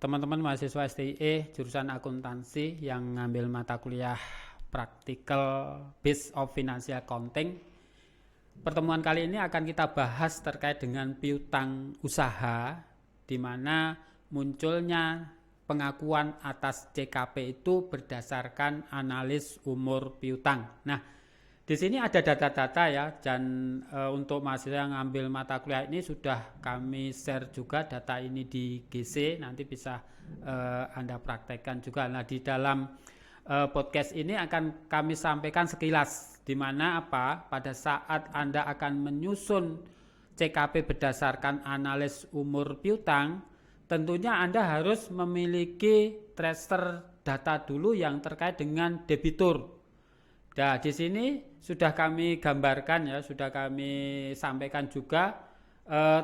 teman-teman mahasiswa STIE jurusan akuntansi yang ngambil mata kuliah Practical Base of Financial Accounting. Pertemuan kali ini akan kita bahas terkait dengan piutang usaha, di mana munculnya pengakuan atas CKP itu berdasarkan analis umur piutang. Nah, di sini ada data-data ya, dan untuk mahasiswa yang ngambil mata kuliah ini sudah kami share juga data ini di GC, nanti bisa Anda praktekkan juga. Nah, di dalam podcast ini akan kami sampaikan sekilas, di mana pada saat Anda akan menyusun CKP berdasarkan analis umur piutang, tentunya Anda harus memiliki tracer data dulu yang terkait dengan debitur. Nah, di sini sudah kami gambarkan ya, sudah kami sampaikan juga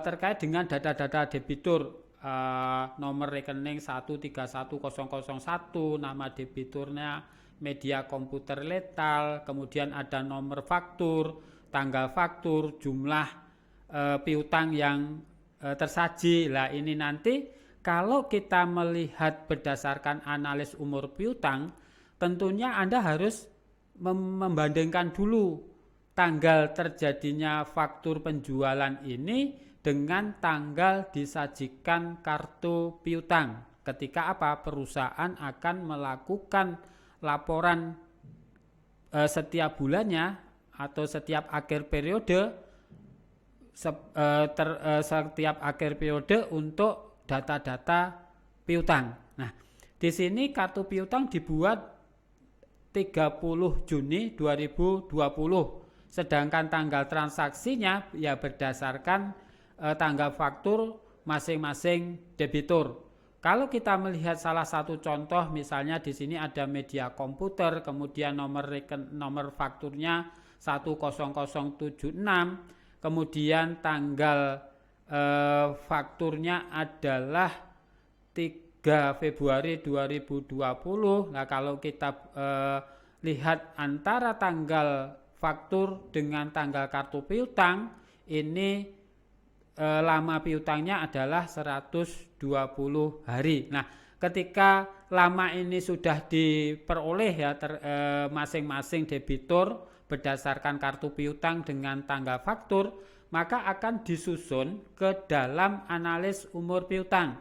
terkait dengan data-data debitur, nomor rekening 131001, nama debiturnya, media komputer letal, kemudian ada nomor faktur, tanggal faktur, jumlah piutang yang tersaji. Lah ini nanti kalau kita melihat berdasarkan analis umur piutang, tentunya Anda harus membandingkan dulu tanggal terjadinya faktur penjualan ini dengan tanggal disajikan kartu piutang ketika perusahaan akan melakukan laporan setiap bulannya atau setiap akhir periode untuk data-data piutang. Nah, di sini kartu piutang dibuat 30 Juni 2020, sedangkan tanggal transaksinya ya berdasarkan tanggal faktur masing-masing debitur. Kalau kita melihat salah satu contoh, misalnya di sini ada media komputer, kemudian nomor fakturnya 10076, kemudian tanggal fakturnya adalah 3 Februari 2020. Nah, kalau kita lihat antara tanggal faktur dengan tanggal kartu piutang, ini lama piutangnya adalah 120 hari. Nah, ketika lama ini sudah diperoleh ya masing-masing debitur berdasarkan kartu piutang dengan tanggal faktur, maka akan disusun ke dalam analis umur piutang.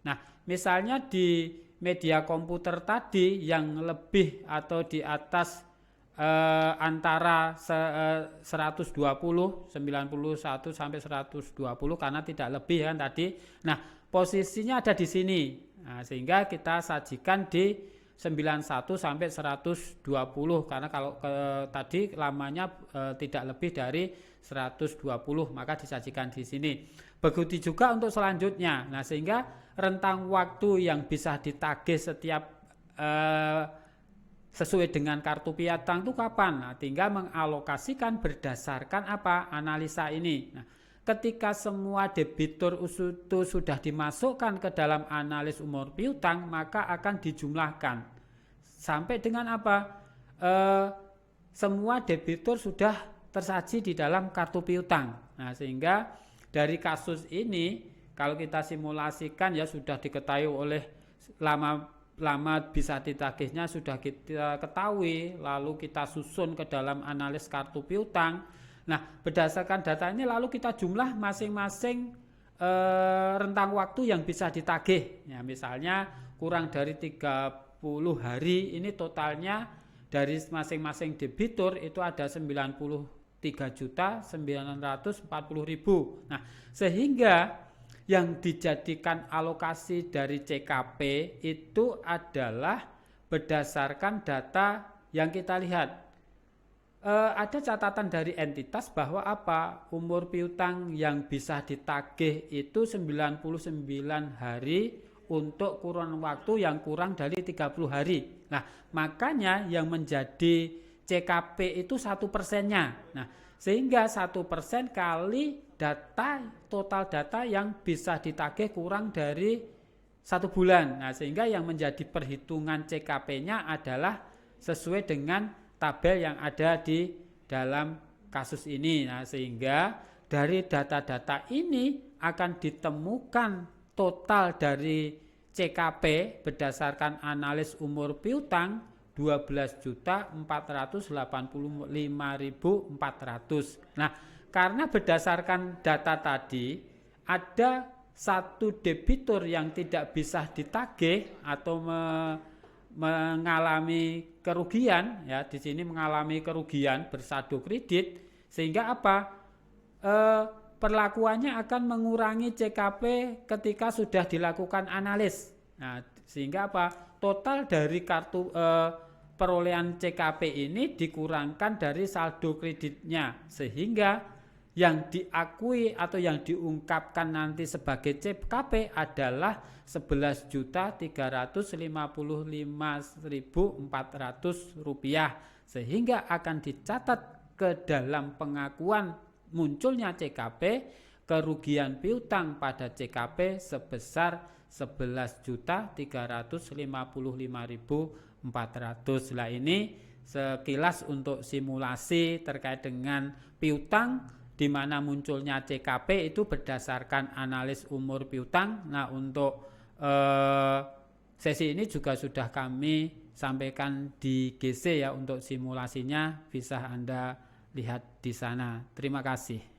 Nah, misalnya di media komputer tadi yang lebih atau di atas antara 120, 91 sampai 120 karena tidak lebih kan tadi. Nah, posisinya ada di sini. Nah, sehingga kita sajikan di 91 sampai 120 karena kalau tadi lamanya tidak lebih dari 120, maka disajikan di sini. Begitu juga untuk selanjutnya. Nah, sehingga rentang waktu yang bisa ditagih setiap sesuai dengan kartu piutang itu kapan? Nah, tinggal mengalokasikan berdasarkan analisa ini. Nah, ketika semua debitur itu sudah dimasukkan ke dalam analis umur piutang, maka akan dijumlahkan sampai dengan semua debitur sudah tersaji di dalam kartu piutang. Nah, sehingga dari kasus ini kalau kita simulasikan ya sudah diketahui oleh lama bisa ditagihnya sudah kita ketahui, lalu kita susun ke dalam analis kartu piutang. Nah, berdasarkan data ini lalu kita jumlah masing-masing rentang waktu yang bisa ditagih. Ya, misalnya kurang dari 30 hari, ini totalnya dari masing-masing debitur itu ada 93.940.000. Nah, sehingga yang dijadikan alokasi dari CKP itu adalah berdasarkan data yang kita lihat. Ada catatan dari entitas bahwa umur piutang yang bisa ditagih itu 99 hari untuk kurun waktu yang kurang dari 30 hari. Nah, makanya yang menjadi CKP itu 1%-nya. Nah, sehingga 1% kali total data yang bisa ditagih kurang dari 1 bulan. Nah, sehingga yang menjadi perhitungan CKP-nya adalah sesuai dengan tabel yang ada di dalam kasus ini. Nah, sehingga dari data-data ini akan ditemukan total dari CKP berdasarkan analis umur piutang 12.485.400. Nah, karena berdasarkan data tadi ada satu debitur yang tidak bisa ditagih atau mengalami kerugian, ya di sini mengalami kerugian bersaldo kredit, sehingga apa? Perlakuannya akan mengurangi CKP ketika sudah dilakukan analis. Nah, sehingga apa? Total dari kartu perolehan CKP ini dikurangkan dari saldo kreditnya, sehingga yang diakui atau yang diungkapkan nanti sebagai CKP adalah 11.355.400 rupiah, sehingga akan dicatat ke dalam pengakuan munculnya CKP kerugian piutang pada CKP sebesar 11.355.400. Lah ini sekilas untuk simulasi terkait dengan piutang di mana munculnya CKP itu berdasarkan analis umur piutang. Nah, untuk sesi ini juga sudah kami sampaikan di GC ya, untuk simulasinya bisa Anda lihat di sana. Terima kasih.